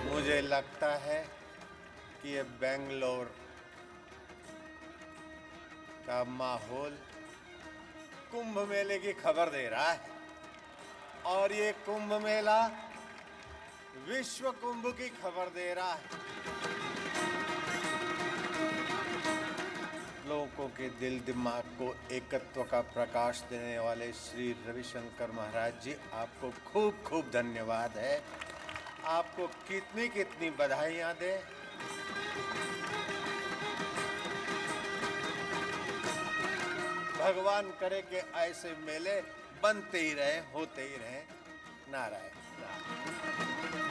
मुझे लगता है कि ये बेंगलोर का माहौल कुंभ मेले की खबर दे रहा है, और ये कुंभ मेला विश्व कुंभ की खबर दे रहा है। लोगों के दिल दिमाग को एकत्व का प्रकाश देने वाले श्री रविशंकर महाराज जी, आपको खूब खूब धन्यवाद है। आपको कितनी कितनी बधाइयां दे। भगवान करे कि ऐसे मेले बनते ही रहे, होते ही रहे। नारायण नारायण।